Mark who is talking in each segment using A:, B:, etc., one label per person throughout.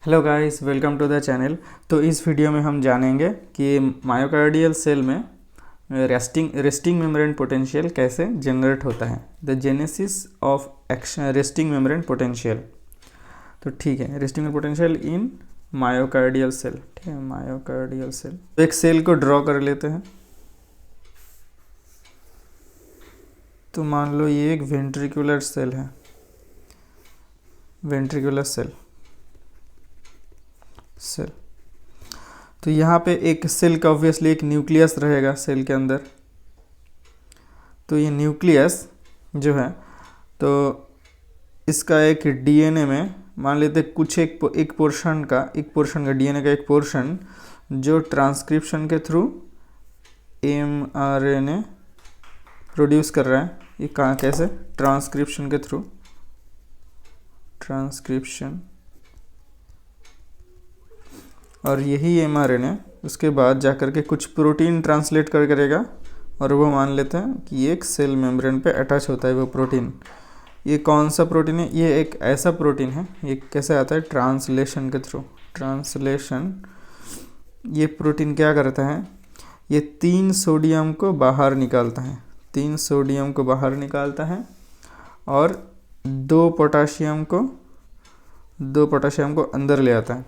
A: Hello guys, welcome to the channel. तो इस video में हम जानेंगे कि मायोकार्डियल सेल में रेस्टिंग मेम्ब्रेन पोटेंशियल कैसे जनरेट होता है। The genesis of action resting membrane potential. तो ठीक है, resting potential in myocardial cell. ठीक है, मायोकार्डियल सेल। तो एक सेल को ड्रॉ कर लेते हैं। तो मान लो ये एक वेंट्रिकुलर सेल है, वेंट्रिकुलर सेल। तो यहाँ पे एक सेल का ऑब्वियसली एक न्यूक्लियस रहेगा सेल के अंदर। तो ये न्यूक्लियस जो है, तो इसका एक डीएनए में मान लेते कुछ एक पोर्शन का डीएनए का एक पोर्शन जो ट्रांसक्रिप्शन के थ्रू एमआरएनए प्रोड्यूस कर रहा है। ये कहाँ कैसे? ट्रांसक्रिप्शन के थ्रू, ट्रांसक्रिप्शन। और यही एमआरएनए उसके बाद जाकर के कुछ प्रोटीन ट्रांसलेट करेगा और वो मान लेते हैं कि ये एक सेल मेम्ब्रेन पे अटैच होता है वो प्रोटीन। ये कौन सा प्रोटीन है? ये एक ऐसा प्रोटीन है। ये कैसे आता है? ट्रांसलेशन के थ्रू। ट्रांसलेशन। ये प्रोटीन क्या करता है? ये 3 सोडियम को बाहर निकालता है, 3 सोडियम को बाहर निकालता है और 2 पोटाशियम को अंदर ले आता है।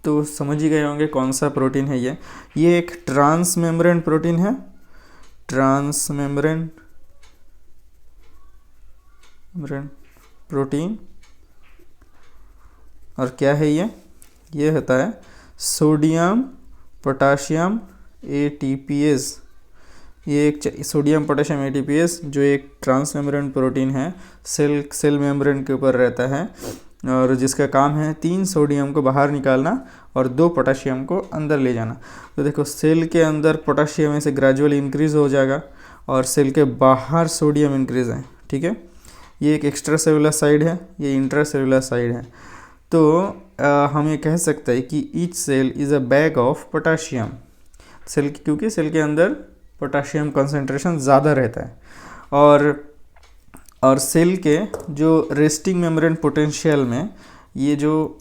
A: तो समझ ही गए होंगे कौन सा प्रोटीन है ये एक ट्रांस मेम्ब्रेन प्रोटीन है, ट्रांस मेम्ब्रेन प्रोटीन। और क्या है ये होता है सोडियम पोटाशियम एटीपीएस। ये एक सोडियम पोटाशियम एटीपीएस जो एक ट्रांस मेम्ब्रेन प्रोटीन है, सेल मेम्ब्रेन के ऊपर रहता है और जिसका काम है 3 सोडियम को बाहर निकालना और 2 पोटाशियम को अंदर ले जाना। तो देखो, सेल के अंदर पोटाशियम ऐसे ग्रेजुअली इंक्रीज हो जाएगा और सेल के बाहर सोडियम इंक्रीज है। ठीक है, ये एक एक्स्ट्रा सेलुलर साइड है, ये इंट्रा सेलुलर साइड है। तो हम ये कह सकते हैं कि each cell is a bag of potassium. क्योंकि सेल के अंदर पोटाशियम कंसंट्रेशन ज़्यादा रहता है। और सेल के जो रेस्टिंग मेम्ब्रेन पोटेंशियल में ये जो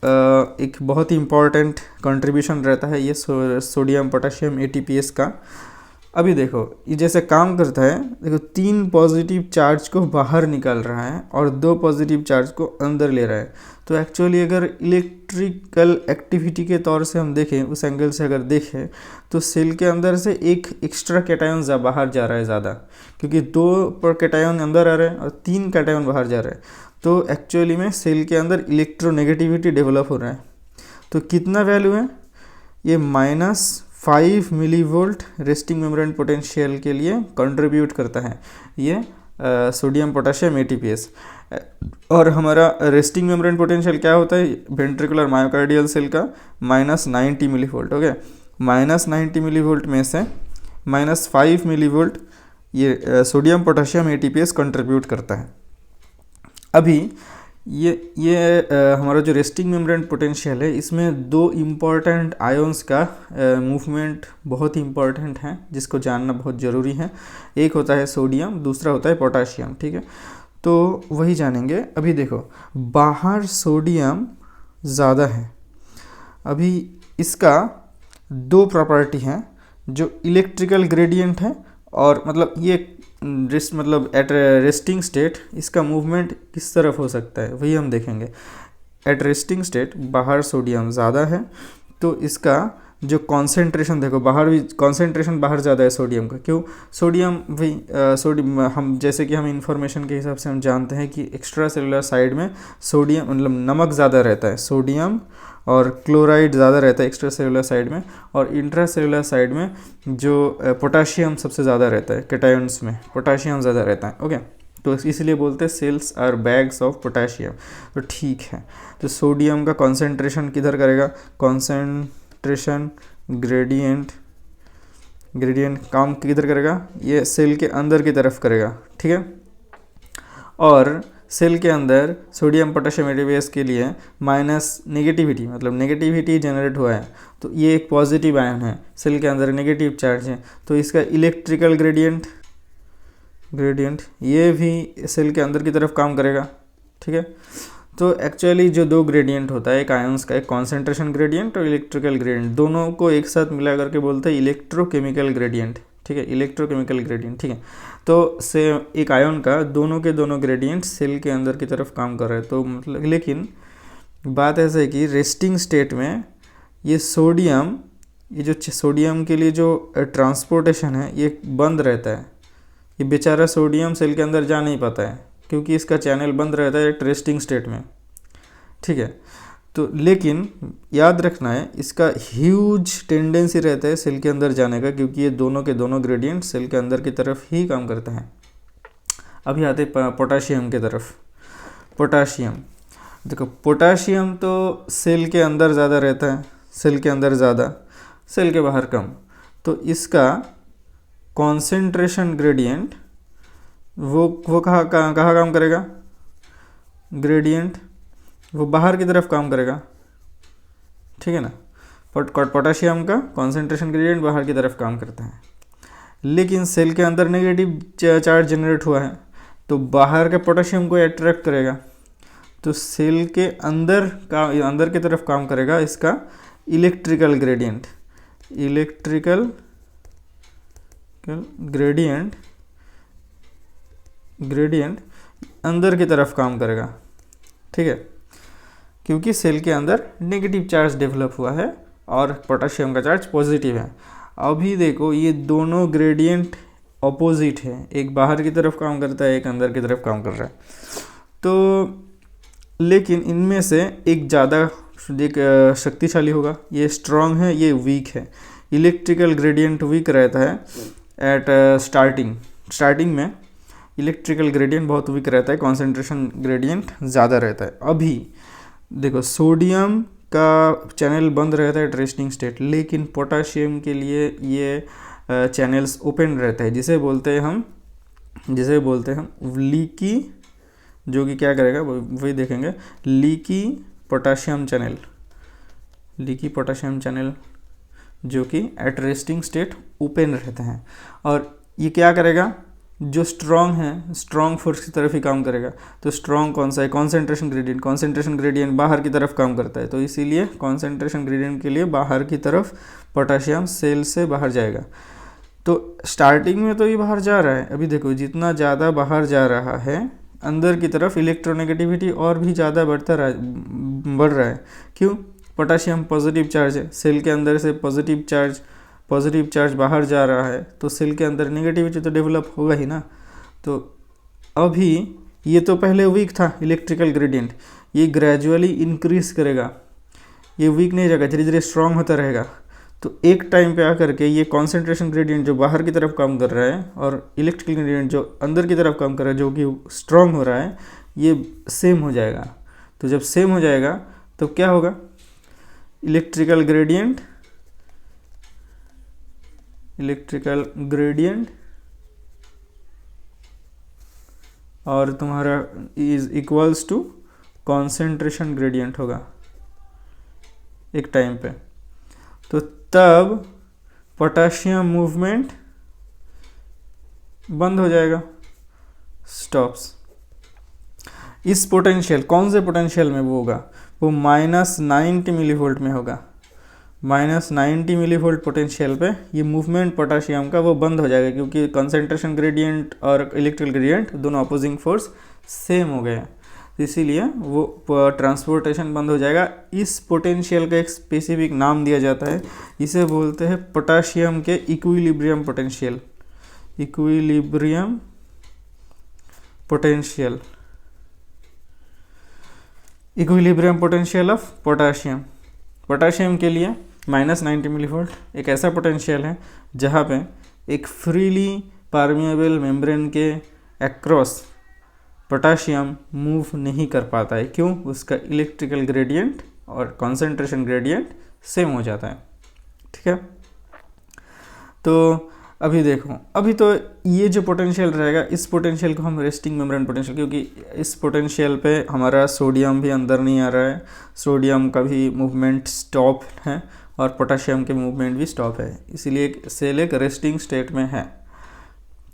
A: एक बहुत ही इम्पॉर्टेंट कंट्रीब्यूशन रहता है ये सोडियम पोटाशियम एटीपीएस का। अभी देखो ये जैसे काम करता है। देखो, 3 पॉजिटिव चार्ज को बाहर निकाल रहा है और 2 पॉजिटिव चार्ज को अंदर ले रहा है। तो एक्चुअली अगर इलेक्ट्रिकल एक्टिविटी के तौर से हम देखें, उस एंगल से अगर देखें, तो सेल के अंदर से एक एक्स्ट्रा कैटायन बाहर जा रहा है ज़्यादा, क्योंकि 2 कैटायन अंदर आ रहे हैं और 3 कैटायन बाहर जा रहे हैं। तो एक्चुअली में सेल के अंदर इलेक्ट्रोनेगेटिविटी डेवलप हो रहा है। तो कितना वैल्यू है? ये -5 मिलीवोल्ट रेस्टिंग मेम्ब्रेन पोटेंशियल के लिए कंट्रीब्यूट करता है ये सोडियम पोटाशियम एटीपीएस। और हमारा रेस्टिंग मेम्ब्रेन पोटेंशियल क्या होता है वेंट्रिकुलर मायोकार्डियल सेल का? -90 मिलीवोल्ट। ओके, -90 मिलीवोल्ट में से -5 मिलीवोल्ट ये सोडियम पोटाशियम एटीपीएस कंट्रीब्यूट करता है। अभी ये हमारा जो रेस्टिंग मेम्ब्रेन पोटेंशियल है, इसमें 2 इम्पॉर्टेंट आयंस का मूवमेंट बहुत ही इम्पॉर्टेंट है, जिसको जानना बहुत ज़रूरी है। एक होता है सोडियम, दूसरा होता है पोटाशियम। ठीक है, तो वही जानेंगे। अभी देखो, बाहर सोडियम ज़्यादा है। अभी इसका 2 प्रॉपर्टी हैं, जो इलेक्ट्रिकल ग्रेडियंट है और मतलब ये एट रेस्टिंग स्टेट इसका मूवमेंट किस तरफ हो सकता है वही हम देखेंगे। एट रेस्टिंग स्टेट बाहर सोडियम ज़्यादा है, तो इसका जो कॉन्सेंट्रेशन देखो, बाहर भी कॉन्सेंट्रेशन बाहर ज़्यादा है सोडियम का। क्यों? सोडियम हम जैसे कि हम इंफॉर्मेशन के हिसाब से हम जानते हैं कि एक्स्ट्रा सेलुलर साइड में सोडियम मतलब नमक ज़्यादा रहता है, सोडियम और क्लोराइड ज़्यादा रहता है एक्स्ट्रा सेलुलर साइड में। और इंट्रा सेलुलर साइड में जो पोटाशियम सबसे ज़्यादा रहता है, कैटायंस में पोटाशियम ज़्यादा रहता है। ओके, तो इसलिए बोलते हैं cells are bags of potassium. तो ठीक है, तो सोडियम का कॉन्सेंट्रेशन किधर करेगा? कॉन्सेंट्रेशन ग्रेडियंट काम किधर करेगा? ये सेल के अंदर की तरफ करेगा। ठीक है, और सेल के अंदर सोडियम पोटाशियम एटीपीएस के लिए नेगेटिविटी जनरेट हुआ है। तो ये एक पॉजिटिव आयन है, सेल के अंदर नेगेटिव चार्ज है, तो इसका इलेक्ट्रिकल ग्रेडियंट ये भी सेल के अंदर की तरफ काम करेगा। ठीक है, तो एक्चुअली जो दो ग्रेडियंट होता है, एक आयंस का, एक कॉन्सेंट्रेशन ग्रेडियंट और इलेक्ट्रिकल ग्रेडियंट, दोनों को एक साथ मिला करके बोलते हैं इलेक्ट्रोकेमिकल ग्रेडियंट, ठीक है, इलेक्ट्रोकेमिकल ग्रेडियंट, ठीक है। तो से एक आयन का दोनों के दोनों ग्रेडियंट सेल के अंदर की तरफ काम कर रहे हैं, तो मतलब लेकिन बात ऐसा है कि रेस्टिंग स्टेट में ये सोडियम, ये जो सोडियम के लिए जो ट्रांसपोर्टेशन है ये बंद रहता है। ये बेचारा सोडियम सेल के अंदर जा नहीं पाता है क्योंकि इसका चैनल बंद रहता है रेस्टिंग स्टेट में, ठीक है। तो लेकिन याद रखना है इसका ह्यूज टेंडेंसी रहता है सेल के अंदर जाने का, क्योंकि ये दोनों के दोनों ग्रेडियंट सेल के अंदर की तरफ ही काम करते हैं। अभी आते पोटाशियम की तरफ। पोटाशियम, देखो पोटाशियम तो सेल के अंदर ज़्यादा रहता है, सेल के अंदर ज़्यादा, सेल के बाहर कम। तो इसका कॉन्सेंट्रेशन ग्रेडियंट वो कहाँ काम करेगा, ग्रेडियंट वो बाहर की तरफ काम करेगा, ठीक है ना। पोटाशियम का कॉन्सेंट्रेशन ग्रेडियंट बाहर की तरफ काम करता है, लेकिन सेल के अंदर नेगेटिव चार्ज जनरेट हुआ है तो बाहर के पोटाशियम को अट्रैक्ट करेगा, तो सेल के अंदर की तरफ काम करेगा इसका इलेक्ट्रिकल ग्रेडियंट। इलेक्ट्रिकल ग्रेडियंट अंदर की तरफ काम करेगा, ठीक है, क्योंकि सेल के अंदर नेगेटिव चार्ज डेवलप हुआ है और पोटाशियम का चार्ज पॉजिटिव है। अभी देखो ये दोनों ग्रेडियंट ऑपोजिट है, एक बाहर की तरफ काम करता है, एक अंदर की तरफ काम कर रहा है। तो लेकिन इनमें से एक ज़्यादा शक्तिशाली होगा, ये स्ट्रांग है, ये वीक है। इलेक्ट्रिकल ग्रेडियंट वीक रहता है एट स्टार्टिंग में इलेक्ट्रिकल ग्रेडियंट बहुत वीक रहता है, कॉन्सेंट्रेशन ग्रेडियंट ज़्यादा रहता है। अभी देखो सोडियम का चैनल बंद रहता है रेस्टिंग स्टेट, लेकिन पोटाशियम के लिए ये चैनल्स ओपन रहता है, जिसे बोलते हैं हम लीकी, जो कि क्या करेगा वही देखेंगे, लीकी पोटाशियम चैनल जो कि एट रेस्टिंग स्टेट ओपन रहते हैं। और ये क्या करेगा, जो स्ट्रॉन्ग है स्ट्रॉन्ग फोर्स की तरफ ही काम करेगा। तो स्ट्रॉन्ग कौन सा है, कॉन्सेंट्रेशन ग्रेडियंट बाहर की तरफ काम करता है, तो इसीलिए कॉन्सेंट्रेशन ग्रेडियंट के लिए बाहर की तरफ पोटाशियम सेल से बाहर जाएगा। तो स्टार्टिंग में तो ये बाहर जा रहा है, अभी देखो जितना ज़्यादा बाहर जा रहा है अंदर की तरफ इलेक्ट्रोनेगेटिविटी और भी ज़्यादा बढ़ रहा है। क्यों, पोटाशियम पॉजिटिव चार्ज है, सेल के अंदर से पॉजिटिव चार्ज बाहर जा रहा है, तो सेल के अंदर नेगेटिविटी तो डेवलप होगा ही ना। तो अभी ये तो पहले वीक था इलेक्ट्रिकल ग्रेडियंट, ये ग्रेजुअली इंक्रीज करेगा, ये वीक नहीं रहेगा, धीरे धीरे स्ट्रांग होता रहेगा। तो एक टाइम पे आकर के ये कॉन्सेंट्रेशन ग्रेडियंट जो बाहर की तरफ काम कर रहा है और इलेक्ट्रिकल ग्रेडियंट जो अंदर की तरफ काम कर रहा है, जो कि स्ट्रांग हो रहा है, ये सेम हो जाएगा। तो जब सेम हो जाएगा तो क्या होगा, इलेक्ट्रिकल ग्रेडियंट और तुम्हारा is equals to concentration gradient होगा एक टाइम पे। तो तब पोटाशियम मूवमेंट बंद हो जाएगा, स्टॉप्स। इस पोटेंशियल, कौन से पोटेंशियल में वो होगा, वो -90 मिलीवोल्ट में होगा। -90 मिलीवोल्ट पोटेंशियल पे ये मूवमेंट पोटाशियम का वो बंद हो जाएगा, क्योंकि कंसंट्रेशन ग्रेडियंट और इलेक्ट्रिकल ग्रेडियंट दोनों अपोजिंग फोर्स सेम हो गए हैं, इसीलिए वो ट्रांसपोर्टेशन बंद हो जाएगा। इस पोटेंशियल का एक स्पेसिफिक नाम दिया जाता है, इसे बोलते हैं पोटाशियम के equilibrium potential. Equilibrium potential of potassium के लिए -90 मिलीवोल्ट एक ऐसा पोटेंशियल है जहाँ पे एक फ्रीली परमिएबल मेम्ब्रेन के अक्रॉस पोटाशियम मूव नहीं कर पाता है। क्यों, उसका इलेक्ट्रिकल ग्रेडियंट और कॉन्सेंट्रेशन ग्रेडियंट सेम हो जाता है, ठीक है। तो अभी देखो, अभी तो ये जो पोटेंशियल रहेगा, इस पोटेंशियल को हम रेस्टिंग मेम्ब्रेन पोटेंशियल, क्योंकि इस पोटेंशियल पे हमारा सोडियम भी अंदर नहीं आ रहा है, सोडियम का भी मूवमेंट स्टॉप है और पोटाशियम के मूवमेंट भी स्टॉप है, इसीलिए सेल एक रेस्टिंग स्टेट में है।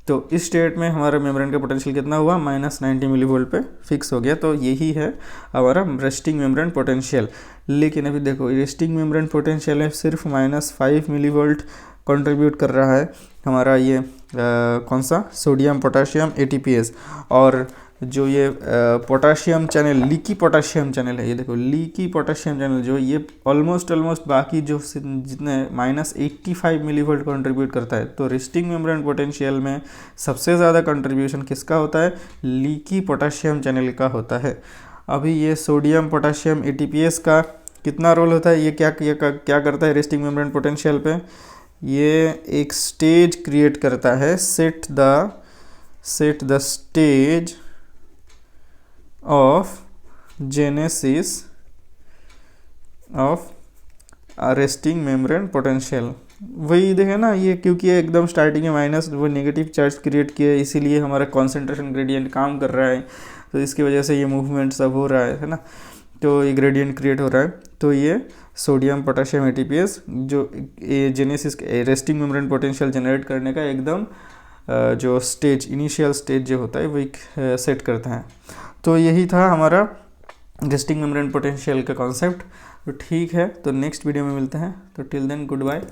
A: तो इस स्टेट में हमारा मेम्ब्रेन का पोटेंशियल कितना हुआ, -90 मिलीवोल्ट पे फिक्स हो गया। तो यही है हमारा रेस्टिंग मेम्ब्रेन पोटेंशियल। लेकिन अभी देखो रेस्टिंग मेम्ब्रेन पोटेंशियल है सिर्फ -5 मिलीवोल्ट कंट्रीब्यूट कर रहा है हमारा ये कौन सा सोडियम पोटाशियम ATPase। और जो ये potassium channel, leaky potassium channel है, ये देखो लीकी पोटाशियम चैनल जो ये ऑलमोस्ट बाकी जो जितने -85 मिलीवोल्ट कंट्रीब्यूट करता है। तो रेस्टिंग मेम्ब्रेन पोटेंशियल में सबसे ज़्यादा कंट्रीब्यूशन किसका होता है, लीकी पोटाशियम चैनल का होता है। अभी ये सोडियम पोटाशियम ATPase का कितना रोल होता है, ये क्या करता है रेस्टिंग मेम्ब्रेन पोटेंशियल पे, ये एक स्टेज क्रिएट करता है, set the stage of genesis of resting membrane potential. वही देखे ना ये, क्योंकि ये एकदम स्टार्टिंग में माइनस वो नेगेटिव चार्ज क्रिएट किया है, इसीलिए हमारा कॉन्सेंट्रेशन ग्रेडियंट काम कर रहा है। तो इसकी वजह से ये मूवमेंट सब हो रहा है ना, तो ये ग्रेडियंट क्रिएट हो रहा है। तो ये सोडियम पोटाशियम ATPase जो genesis resting membrane potential generate करने का एकदम जो स्टेज, इनिशियल स्टेज जो होता है वही सेट करता है। तो यही था हमारा रेस्टिंग मेम्ब्रेन पोटेंशियल का कॉन्सेप्ट। तो ठीक है, तो नेक्स्ट वीडियो में मिलते हैं। तो टिल देन गुड बाय।